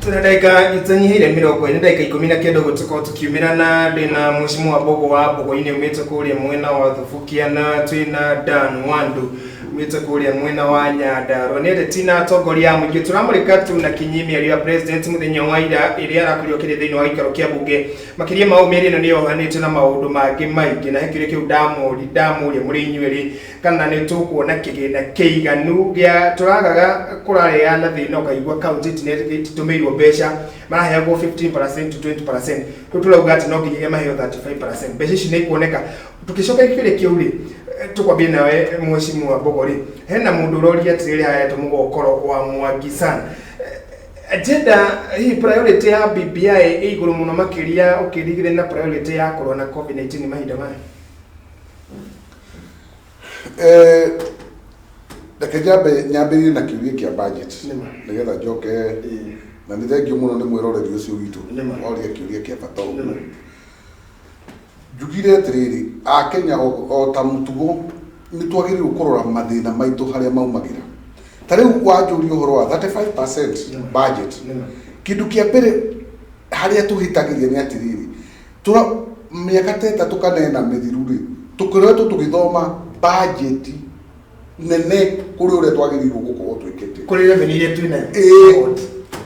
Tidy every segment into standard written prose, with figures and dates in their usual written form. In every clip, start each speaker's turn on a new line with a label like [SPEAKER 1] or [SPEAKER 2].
[SPEAKER 1] Tunadaka itanyihire miroko ine ndaka 19 gutuko tukiumirana ndina mushimu wa bogo wa bogo ine umete kuria mwena wa thufukiana twina Dan Wandu umete kuria mwena wa Nyandaro nende tina togoria mu gituramurika tuna kinyimi ali ya president muthenya waira iri arakuriokeire thini wa ikaro kia bunge makiria maumiri no niyo hanite na maundu mangi maingi na hekire kiu damu muri inyueri kana ne tukuona kigina keiganu gia turagaga kurarea na thina ukaigwa county net tumeirwo besha marahego 15% to 20% tutulauga ati no nginya maheo 35% besha ici ni kuoneka tukishoka ikire kiuri tukwambie nawe mheshimiwa wa Bogori hena mundu roria tiriri haya tumugokoro wa Mwangi sana agenda hii priority ya BBI iguru muno makiria ukirigire na priority ya corona COVID-19 mahinda maya
[SPEAKER 2] Ndakejambe nyambiri na kiuria kia budget nigetha njoke na ni thengio muno ni mwiroreri ucio witu oria kiuria kia bata njugire atiriri a Kenya o ta mutugo ni twagiriru kurora mathina maitu haria maumagira tariu wanjuri uhoro wa 35% budget kindu kia mbere haria tuhitagiria ni atiriri tura miaka teta tukanena mithiru ri tukiretwo tugithoma budget nene kuri ure twagiriru gukorwo twikete
[SPEAKER 1] kuri revenue yetu ina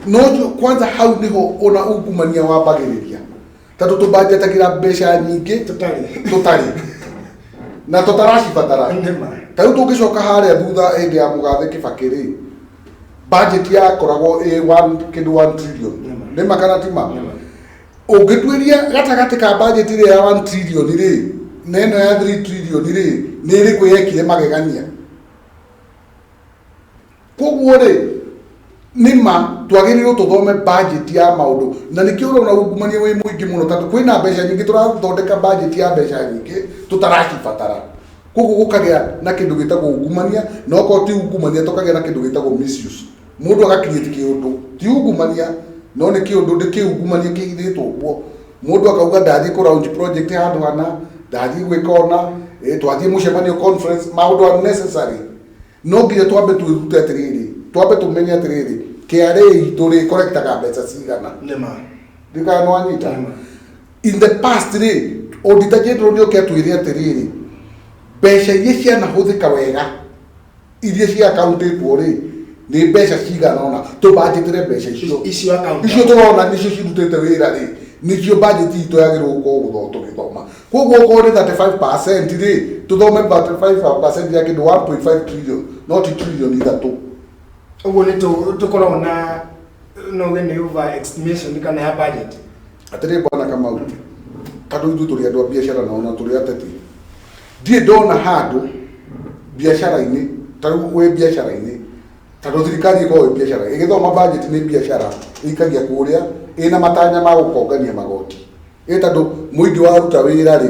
[SPEAKER 2] no kwanza hau niho ona ungumania wa bagiriria tatu tu budget akira besha nyingi tutari na tutarashi batara tau tugicoka haria thutha ende ya mugathe Kibakiri budget ya koragwo 1 trillion ni makana tima ungitwiria gatagati ka budget ile ya 1 trillion ri neno ya 3 trillion ri ni ri kwiyekire magegania koguo ri nima twagiriru tuthome budget ya maundu na nikio urona ungumania wi muingi muno tatu kwina besha nyingi turathondeka budget ya besha nyingi tutarashi batara koguo gukagia na kindu gitagwo ungumania no ko ti ungumania tukagia na kindu gitagwo misuse mundu agakinyiti kiundu ti ungumania no ni kiundu ndiki ungumania kihithitwo guo mundu akauga ndathi ku launch project handu hana ndathi gwikona twathie mucemanio conference maundu unnecessary no nginya twambe twirute atiriri twambe tumenye atiriri KRA ituri correctaga mbeca cigana
[SPEAKER 1] nema
[SPEAKER 2] ndika no anyita in the past ri auditor general ni oketwire atiriri mbeca iria cianahuthika wega iria cia accountable ri ni mbeca cigana ona tu budgetire mbeca
[SPEAKER 1] icio account
[SPEAKER 2] icio turona nicio cirutite wira ri nicio budget itu yagirwo gukogwo tugithoma koguo ko ni 35% ri tuthome 35% ya kindu 1.5 trillion not trillion ithatu
[SPEAKER 1] uguo ni tukorwo na no the over estimation kana ya budget
[SPEAKER 2] atire bwana kama tatu ithu turi andu a biashara na ona turi ateti die ndona handu biashara-ini tatu we biashara-ini tatu thirikari iko biashara igithoma budget ni biashara ikagia kuria ina matanya ma gukongania magoti tatu muingi wa ruta wira ri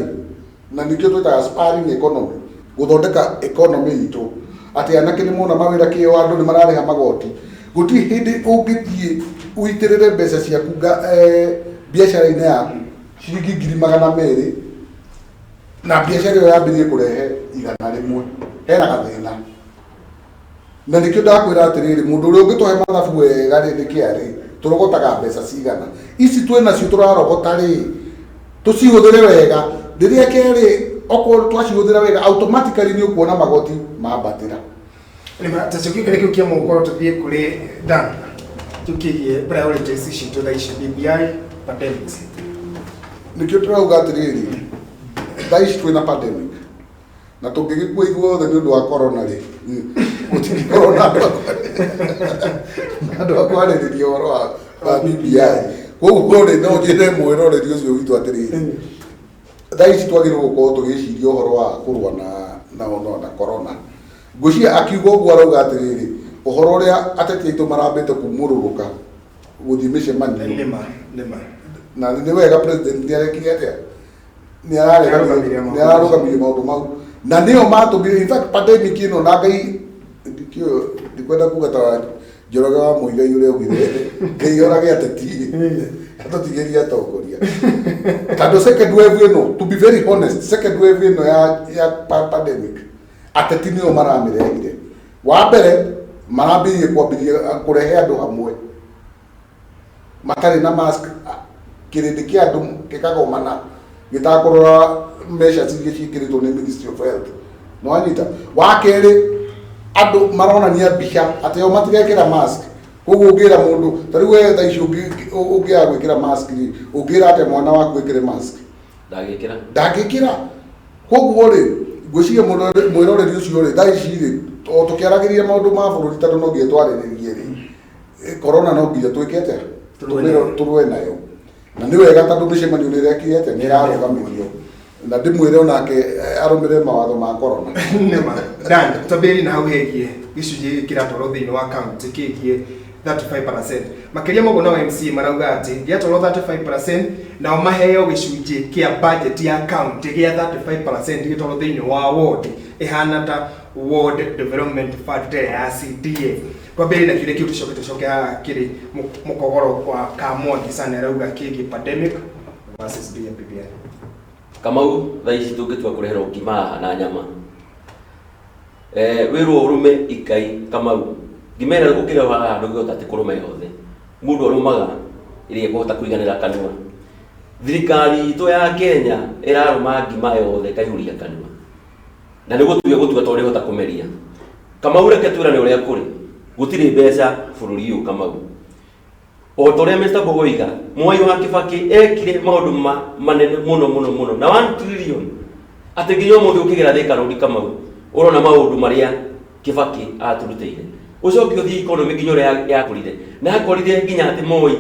[SPEAKER 2] na nikio twita aspiring economy guthondeka economy itu ati anake ni mona mawira kio andu ni marareha magoti guti hindi ungithie uitirire mbeca ciaku biashara-ini yaku ciringi 200,000 na biashara yo yambirie kurehe igana rimwe hena gathina na nikio ndakwira atiriri mundu uri ungituhe mathabu wega ri nikiari turogotaga mbeca cigana ici twina cio turarogota ri tucihuthire wega riria keri oko twacihuthira wega automatically ni ukuona magoti mabatira
[SPEAKER 1] ni matachoki kile kiu kia mukoro tuthie kuri Dan tukigie priorities ici tuthaici BBI pandemic
[SPEAKER 2] nikio turauga atiriri thaici twina pandemic na tungigikua ithuothe ni undu wa corona ri gutiri corona ndu akwaririria uhoro wa BBI koguo ri no njire mwiroreri ucio witu atiriri thaici twagirwo gukorwo tugiciria uhoro wa kurwa na corona ngucia akiuga uguo arauga atiriri uhoro uria ateti aitu marambite kumururuka guthii micemanio
[SPEAKER 1] nema
[SPEAKER 2] na ni wega president ndiarekire atia ni ararugamiria maundu mau na nio matumire in fact pandemic ino na ngai ndikio ndikwenda kuga ta Njoroge wa Muigai uria ugire ngai orage ateti atutigeria atongoria tando second wave ino to be very honest second wave ino ya pandemic ateti nio maramirehire wa mbere marambirie kwambiria kurehe andu hamwe matari na mask kirindi kia andu kikagomana gitakurora measures iria cikiritwo ni Ministry of Health no anyita wakeri andu maronania mbica ati o matigekira mask koguo ungira mundu tari we tha icio ungia gwikira mask ungira ate mwana waku gwikira mask ndagikira koguo ri gwiciria mwiroreri ucio ri tha ici ri o tukiaragiria maundu ma bururi tondu no ngietwariririe ri corona no nginya twikete turwe nayo na ni wega tondu micemanio ni rekirete ni rarugamio na ndimwire onake arumire mawatho ma corona
[SPEAKER 1] nema dan tabiri na hauhegie gicunji kiratoro thiini wa county kigie 35%. Makiria mogo na MC marauga ati giatoro 35% na maheo gicunji kia budget ya county gia 35% gitoro thiini wa ward ihana ta Ward Development Fund ya CDA. Twambiri na kile kitu tucoke kiri mukogoro kwa Kamwangi sana arauga kigi pandemic versus BMPPI.
[SPEAKER 3] Kamau thaici tungitua kurehera ukima na nyama wiru urume ikai Kamau ngimera gukira wa ndugu tate kurume yothe mundu arumaga irie kuhota kuiganira kanua thirikari to ya Kenya iraruma ngima yothe kaihuria kanua na nigutua tori hota kumeria Kamau reke twira ni uria kuri gutiri mbeca bururi uyu Kamau o tore Mr. Bogoiga Mwai wa Kibaki ekire maundu manene muno na 1 trillion ategiyo mundu ukigera thika rodi Kamau urona maundu maria Kibaki aturutire ucoki uthi economy nginya ria yakurire na akorire nginya ati Moi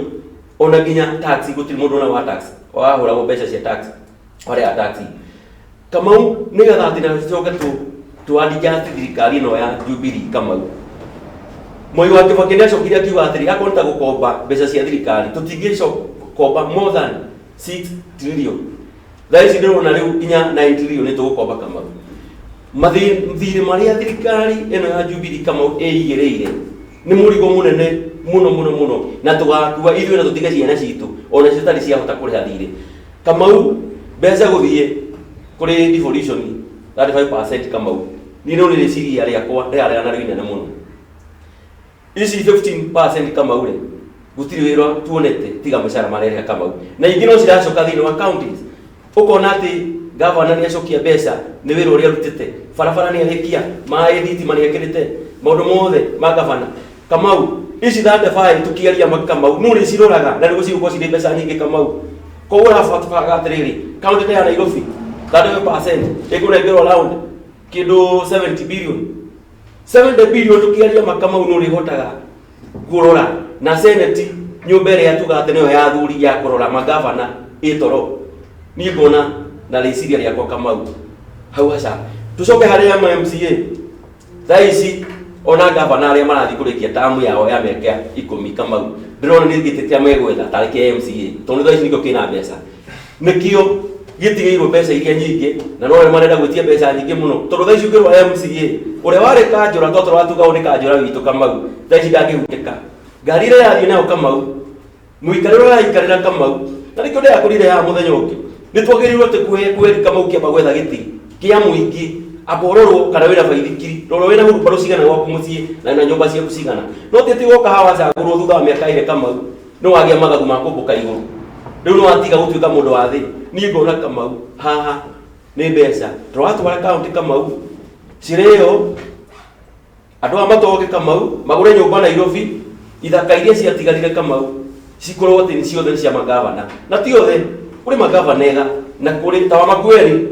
[SPEAKER 3] ona nginya tax gutiri mundu na wa tax wahura go mbeca cia tax wale ya tax Kamau nigetha ati na coke tu adjust thirikari no ya Jubilee Kamau Mwai wa Kibaki ni acokire akiuga atiri akonta gukomba mbeca cia thirikari tutingico komba more than 6 trillion thaisi ndirona riu nginya 9 trillion ni tugukomba Kamau mathiri maria thirikari eno ya Jubilee Kamau eigireire ni murigo munene muno na tugakua ithuĩ na tutige ciana citu ona citari ciahota kuriha thirĩ Kamau mbeca guthie kuri devolution 35% Kamau ni no ni ciria riakwa riarana rinene muno ici 15% Kamau re gutiri wira tuonete tiga mashara marere Kamau na ingĩ no ciracoka thĩinĩ wa counties ukona ati governor ni acokia mbeca ni wira uria rutite barabara ni ahikia mai thitima ni ekirite maundu mothe ma governor Kamau ici 35 tukiaria Kamau no ni ciroraga na niguo ciguko ciri mbeca nyingi Kamau koguo rabatara atiriri county ya Nairobi 35% ikurengerwo round kindu 70 billion 70 billion tukiaria Kamau no rihotaga kurora na senate nyumba ria tugate niyo ya thuri ya kurora magavana itoro ni ngona na riciria riakwa Kamau hau haca tucoke hari MCA thaisi ona gavana aria marathi kurikia tamu yao ya miaka 10 Kamau ndirona ni gititia megwetha tariki MCA tondu thaisi niko kina mbeca nikio gitigeirwo mbeca iria nyingi na no marenda gwitia mbeca nyingi muno tondu thaisi ukirwa MCA uria wari kanjura toto watuga oni kanjura witu Kamau thaisi ndangihuteka ngari ria yathie nayo Kamau muikariro ya ikarira Kamau na nikio ndia kurire ya muthenya ungi nitwagirirwo te kweri Kamau kiamba gwetha giti kia muingi abororwo kana wira baithikiri roro wina huru baro cigana gwaku mucii na nyumba ciaku cigana no tete woka hawa cagurwo thutha wa miaka ire Kamau no wagia magathu ma kumbuka iguru riu no atiga gutuika mundu wa thi ni ngona Kamau haha ni mbeca twatwara county Kamau cireo andu amatoke Kamau magure nyumba Nairobi ithaka iria ciatigarire Kamau cikorwo ati ni ciothe cia magavana na ti othe kuri magavana ega na kuri tawa Makueni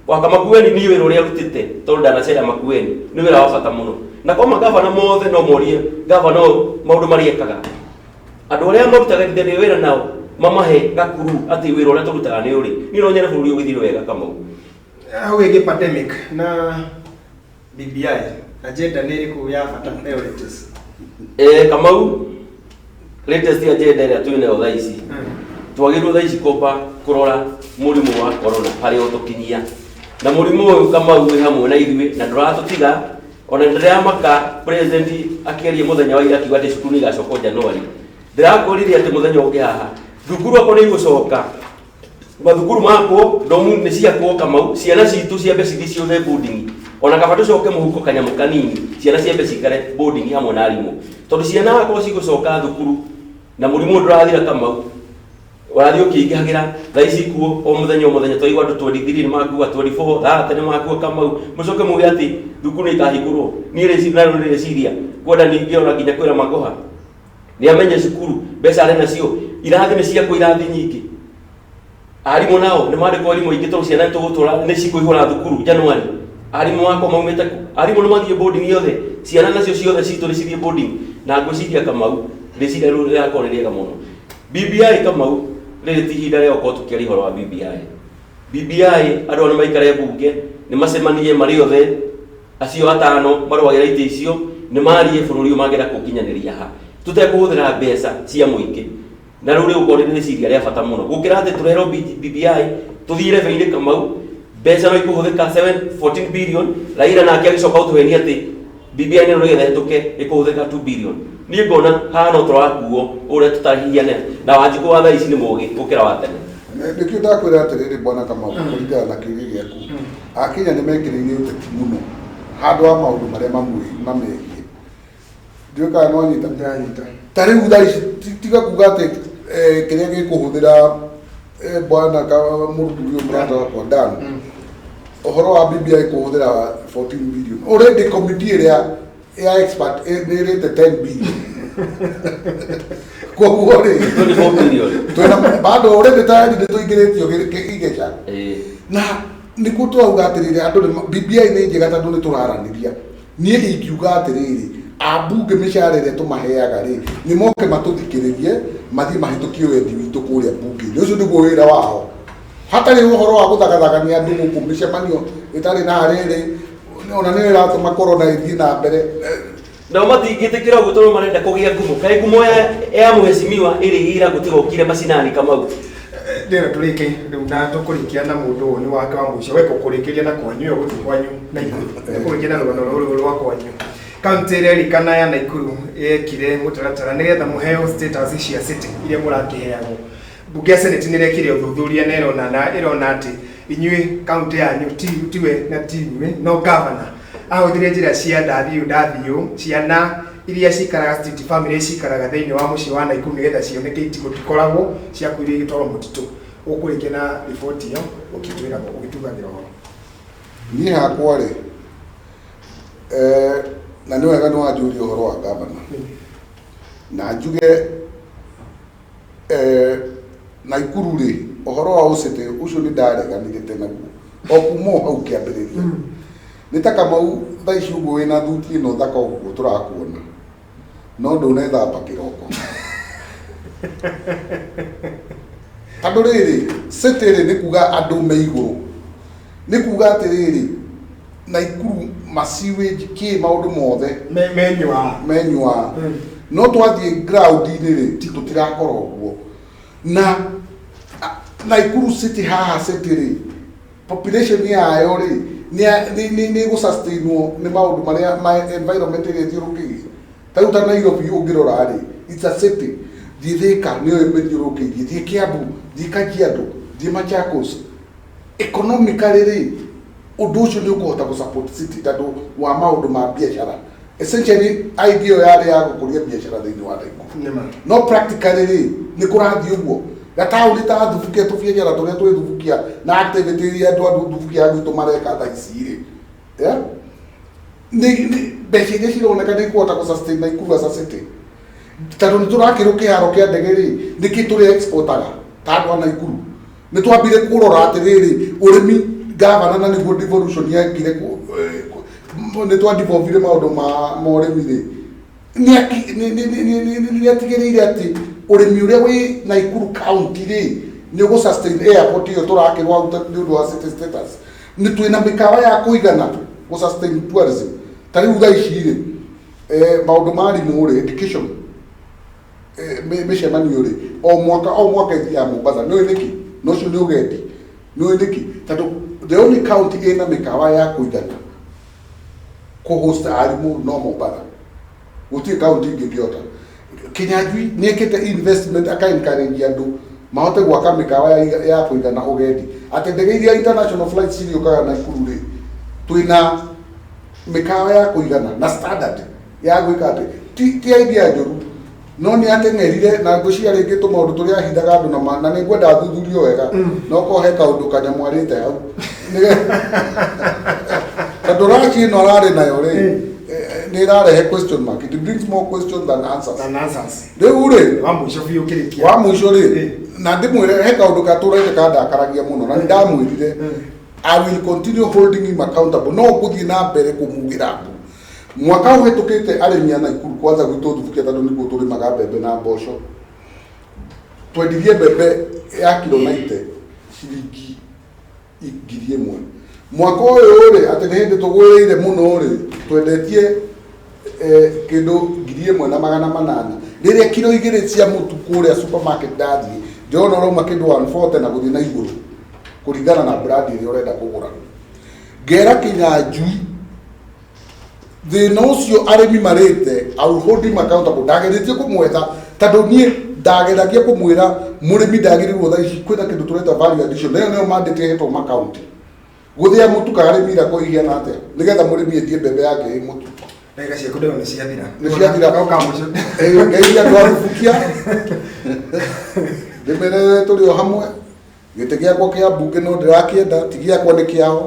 [SPEAKER 3] waka Makueni ni wira uria rutite tondu ndanacera Makueni ni wira wa bata muno na kwa magavana mothe no morie gavana maundu mariekaga andu aria marutaga ni wira nao mamahe gakuru ati wira uria turutaga ni uri ni no nyene buri ugithire wega Kamau
[SPEAKER 1] hau igi pandemic na BBI agenda ni iriku ya bata priorities
[SPEAKER 3] Kamau latest agenda ria twina thaisi twagirwo thaisi kopa kurora murimu wa corona hari utukinyia na murimu uyu Kamau wi hamwe na ithuĩ na nduratutiga ona ndiria maka president akiaria muthenya wa ira kiuga ati cukuru ni gacoka January ndirakoririe ati muthenya ungi haha thukuru akwa ni gucoka mathukuru makwo ndomu ni ciakwo Kamau ciana citu ciambe ciothe boarding ona kaba tucoke muhuko kanyamu kanini ciana ciambe cikare boarding hamwe na arimu tondu ciana akwa cigucoka thukuru na mũrimũ ndũrathira Kamau wathi ũkĩingĩhagira thaa ici ikuũ o mũthenya twaigua andũ 23 nĩ makua 24 30 nĩ makua Kamau mũcoke muge atĩ thukuru ikahingũrwo niĩ rĩciria kwenda ningĩ ona nginya kwĩra Magoha nĩ amenye cukuru mbeca arĩ nacio irathi nĩ ciakwo irathi nyingĩ arimũ nao nĩ mandĩkwo arimũ aingĩ tondũ ciana tũgũtũra nĩ cikũihũra thukuru January arimũ makwa maumĩte arimũ nĩ mathiĩ boarding yothe ciana nacio ciothe citũ nĩ cithiĩ boarding na ngwĩciria Kamau rĩciria rĩu rĩgakorwo rĩ rĩega mũno BBI Kamau rĩrĩ ti ihinda rĩa gũkorwo tũkĩaria ũhoro wa BBI andũ nĩ maikare bunge nĩ macemanie marĩ othe acio atano marũagĩra itĩ icio nĩ marie bũrũri ũmangĩra kũkinyanĩria ha tũtekũhũthĩra mbeca cia mũingĩ na rĩu rĩgũkorwo rĩrĩ rĩciria rĩa bata mũno gũkĩra atĩ tũrerwo BBI tũthiĩ rebe-inĩ Kamau mbeca no ikũhũthĩka 14 billion Raila nake agĩcoka gũtũhenia atĩ BBI nĩ rũgetha hetũke ĩkũhũthĩka 2 billion niĩ ngona haha no tũrakuo ũrĩa tũtahihiane na Wanjikũ wa thaa ici nĩ mũũgĩ gũkĩra wa tene
[SPEAKER 2] nĩkĩo ndakwĩra atĩrĩrĩ bwana Kamau kũringana na kĩũria gĩaku Akenya nĩ mekĩrĩire ũteti mũno handũ wa maũndũ marĩa mamegiĩ ndiũĩ kana no nyita ta rĩu thaa ici tiga kuga atĩ kĩrĩa gĩkũhũthĩra bwana mũruti ũyũ mũrata wakwa Dan ũhoro wa BBI kũhũthĩra 14 billion already committee ĩrĩa ya expert nĩ ĩrĩte 10 billion koguo rĩ
[SPEAKER 3] 24 billion
[SPEAKER 2] twĩna bado already tayari nĩ tũingĩrĩtio igeca na nĩkuo twauga atĩrĩrĩ andũ BBI nĩ njega tondũ nĩ tũraranĩria niĩ ingiuga atĩrĩrĩ ambunge mĩcara ĩrĩa tũmaheaga rĩ nĩ moke matũthikĩrĩrie mathiĩ mahĩtũkie wendi witũ kũrĩa mbunge-inĩ ũcio nĩguo wĩra wao hatarĩ ũhoro wa gũthagathagania andũ gũkũ mĩcemanio ĩtarĩ na harĩrĩ ona nĩ ĩratũma corona ĩthiĩ na mbere
[SPEAKER 3] nao matingĩtĩkĩra ũguo tondũ marenda kũgĩa ngumo kaĩ ngumo ya mũhecimiwa ĩrĩ ira gũtigokire macinani Kamau
[SPEAKER 1] ndĩra tũrĩke rĩu na tũkũrĩkia na mũndũ ũyũ nĩ wake wa mũico weka kũrĩkĩria na kwanyu ĩyo gũthiĩ kwanyu na igũrũ kũrĩkia na rũgano rũrũ rwa kwanyu kaunti ĩrĩa ĩrikana ya Naikuru yekire mũtaratara nĩgetha mũheo status cia city iria mũrakĩheagwo bunge ya senate nĩ ĩrekire ũthuthuria na ĩrona atĩ inyuĩ kaunti yanyu tiwe na tiwe no governor ahũthĩre njĩra cia ndathiũ ciana iria cikaraga street family cikaraga thĩinĩ wa mũciĩ wa Naikuru nĩgetha cioneke itikoragwo ciakuire igĩtwarwo mũtitũ ũkũrĩkia na riboti ĩyo ũgĩtugagĩra ũhoro
[SPEAKER 2] niĩ hakwa rĩ na nĩ wega nĩ wanjũria ũhoro wa governor na njuge Naikuru rĩ ũhoro wa ũcete ũcio nĩ ndareganire naguo o kuma hau kĩambĩrĩria nĩ ta Kamau thaa ici ũguo wĩna thuti ĩno thaka ũguo tũrakuona no ndũnethamba kĩroko tondũ rĩrĩ city rĩ nĩ kuga andũ me igũrũ nĩ kuga atĩrĩrĩ Naikuru masiwage kĩ maũndũ mothe menywa no twathiĩ ground-inĩ rĩ tũtirakorwo ũguo na Naikuru city haha city rĩ population yayo rĩ nĩ gũsustainwo nĩ maũndũ marĩa environment ĩrĩa ĩthiũrũkĩirie ta rĩu ta Nairobi ũngĩrora rĩ it's a city thiĩ Thika nĩyo ĩmĩthiũrũkĩirie thiĩ Kiambu thiĩ Kajiado thiĩ Machakos economically rĩ ũndũ ũcio nĩ ũkũhota gũsupport city tondũ wa maũndũ ma biacara essentially idea yarĩ ya gũkũria biacara thĩinĩ wa Naikuru no practically rĩ nĩ kũrathiĩ ũguo gataũni ta thubukia tũbiacara tũrĩa twĩ thubukia na activity iria andũ thubukia gwitũ mareka thaa ici rĩ nĩ mbeca iria cironeka nĩ ikũhota gũsustain Naikuru as a city tondũ nĩ tũrakĩrwo kĩharo kĩa ndege rĩ nĩkĩ tũrĩ exportaga ta andũ a Naikuru nĩ twambire kũrora atĩrĩrĩ ũrĩmi governor na nĩguo devolution yekire nĩ twadevolvire maũndũ ma ũrĩmi rĩ nĩ atigĩrĩire atĩ ũrĩmi ũrĩa wĩ Naikuru county rĩ nĩ ũgũsustain airport ĩyo tũrakĩrwo hau nĩ ũndũ wa city status nĩ twĩna mĩkawa ya kũigana gũsustain tourism ta rĩu thaa ici rĩ maũndũ ma arimũ rĩ education mĩcemanio rĩ o mwaka ithiaga Mombasa nĩũĩ nĩkĩ na ũcio nĩ ũgendi nĩũĩ nĩkĩ tondũ the only county ĩna mĩkawa ya kũigana kũ-host arimũ no Mombasa gũtirĩ county ĩngĩkĩhota Kinyanjui nĩ ĩkĩte investment aka-encourage andũ mahote gwaka mĩkawa ya kũigana ũgendi atĩ ndege iria international flights cirĩũkaga Naikuru rĩ twĩna mĩkawa ya kũigana na standard ya gwĩka atĩ ti idea njũru no nĩ ateng'erire na ngũcia rĩngĩ tũmaũndũ tũrĩa ahindaga andũ na nĩ ngwenda athuthurio wega no kohe kaũndũ kanyamwarĩte hau tondũ raci ĩno ararĩ nayo rĩ nĩ ĩrarehe question mark, it brings more questions than answers. Rĩu rĩ wa mũico rĩ na ndĩmwĩre he kaũndũ gatũrĩte kandakaragia mũno na nĩ ndamwĩrire I will continue holding him accountable. No ngũthiĩ na mbere kũmugĩra mwaka ũhĩtũkĩte arĩmi a Naikuru kwanza gwitũ Thubukia tondũ nĩguo tũrĩmaga mbembe na mboco twendirie mbembe ya kilo 90 ciringi 1,000 mwaka ũyũ rĩ atĩ nĩ hĩndĩ tũgwĩrĩire mũno rĩ twendetie kĩndũ 1,800 rĩrĩa kilo 2 cia mũtu kũrĩa supermarket ndathiĩ ndĩrona ũrauma kĩndũ 140 na gũthiĩ na igũrũ kũringana na brand ĩrĩa ũrenda kũgũra ngera Kinyanjui thĩna ũcio arĩmi marĩte I will hold him accountable ndageretie kũmwetha tondũ niĩ ndageragia kũmwĩra mũrĩmi ndagĩrĩirwo thaa ici kwĩna kĩndũ tũreta value addition nĩyo mandate hetwo makaunti gũthĩa mũtu karĩmi ira kũihiana atĩa nĩgetha mũrĩmi endie mbembe yake ĩ mũtu
[SPEAKER 1] ndagĩka ciaku nĩ ciathira
[SPEAKER 2] ngeithia andũ a Thubukia ndĩmere tũrĩ o hamwe gĩtĩ gĩakwa kĩa mbunge no ndĩrakĩenda ti gĩakwa nĩ kĩao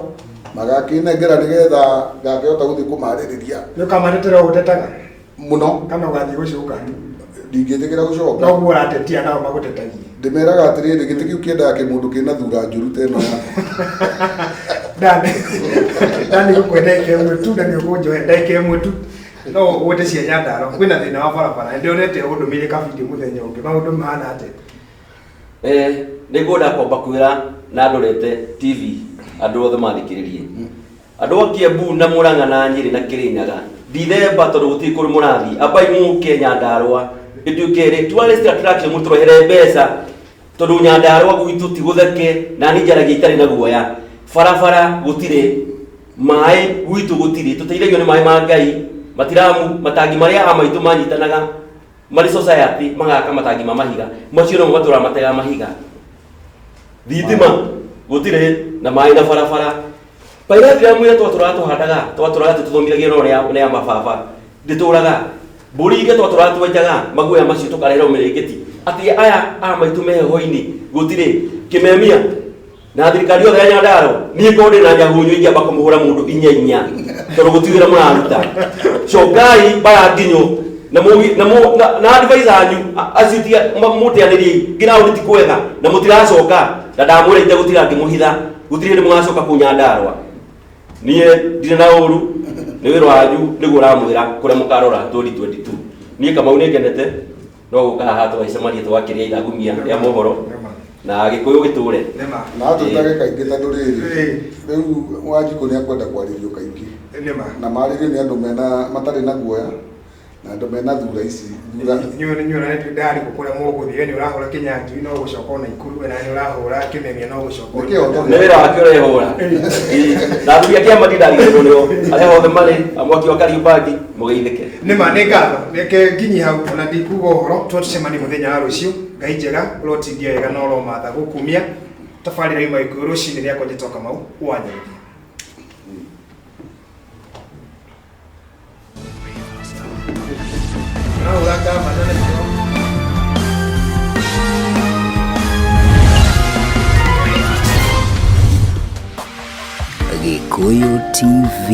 [SPEAKER 2] magakĩnengera nĩgetha ngakĩhota gũthiĩ kũmarĩrĩria
[SPEAKER 1] nĩ kamarĩtĩra ũtetaga
[SPEAKER 2] mũno
[SPEAKER 1] kana ũgathiĩ gũcoka
[SPEAKER 2] ndingĩtĩkĩra gũcoka
[SPEAKER 1] no guo ũratetia nao magũtetagia
[SPEAKER 2] ndĩmeraga atĩrĩrĩ gĩtĩ kĩu kĩendaga kĩmũndũ kĩna thura njũru ta ĩno
[SPEAKER 1] ndani gũkwenda ĩmwe tu na nĩ ũkũnjohe ndagĩka ĩmwe tu no ũgũte cia Nyandarua kwĩna thĩna wa barabara ndĩonete ũndũmĩrĩ kabindi mũthenya ũngĩ maũndũ mahana atĩa
[SPEAKER 3] nĩ ngwenda kwamba kwĩra na ndorete TV andũ othe mathikĩrĩrie andũ a Kiambu na Murang'a na Nyĩrĩ na Kĩrĩnyaga ndithemba tondũ gũtirĩ kũrĩ mũrathi ambai mũke Nyandarua ĩtuĩke tourist attraction mũtũrehere mbeca tondũ Nyandarua gwitũ ti gũtheke na nĩ njaragia itarĩ na guoya barabara gũtirĩ maĩ gwitũ gũtirĩ tũteithagio nĩ maĩ ma Ngai matiramu matangi marĩa a maitũ manyitanaga marĩ society magaka matangi ma mahiga macio no matũra matega mahiga thitima gũtirĩ na maĩ na barabara paira ndĩramwĩra twatũratũhandaga twatũraga tũthomithagio no nĩ mababa ndĩtũraga mbũri ingĩ twatũraga twenjaga maguoya macio tũkareherwo mĩrĩngĩti atĩ aya a maitũ meheho-inĩ gũtirĩ kĩmemia na thirikari yothe ya Nyandarua niĩ korwo ndĩ na nyahunyu ingĩamba kũmũhũra mũndũ 4 tondũ gũtirĩ wĩra mũraruta cokai bara nginyũ na advisor anyu acitia mũteanĩriei nginya ũrĩ ti kwega na mũtiracoka na ndamwĩrĩte gũtira ngĩmũhitha gũtirĩ hĩndĩ mũgacoka kũ Nyandarua niĩ ndirĩ na ũru nĩ wĩra wanyu nĩguo ũramwĩra kũrĩa mũkarora 2022 niĩ Kamau nĩ ngenete no gũka haha tũgacemania tũgakĩrĩa ithagumia rĩa mohoro na Gĩkũyũ gĩtũre
[SPEAKER 2] na tũtage kaingĩ tondũ rĩrĩ rĩu Wanjikũ nĩ akwenda kwarĩrio kaingĩ na marĩrio nĩ andũ matarĩ na guoya na andũ mena thura ici
[SPEAKER 1] nyũra ndari gũkũrĩa mũgũthie nĩ ũrahũra Kinyanjui no gũcoka na Ikuru na nĩ ũrahũra Kĩmemia no gũcoka
[SPEAKER 3] nĩ wĩra wake ũrehũra na athuri a kĩama ndirarigĩrwo nĩo arĩa othe marĩ amwaki wa Kariubangi mũgeithĩke
[SPEAKER 1] nĩma nĩ ngatho reke nginyi hau ona ndikuga ũhoro tũcemanie mũthenya wa rũciũ Ngai njega ũrotindia wega no ũromatha gũkumia tabarĩra ima Gĩkũyũ rũcinĩ rĩakwa njĩtwo Kamau Wanyoike.
[SPEAKER 4] Gĩkũyũ TV,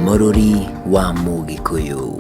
[SPEAKER 4] mũrũri wa Mũgĩkũyũ.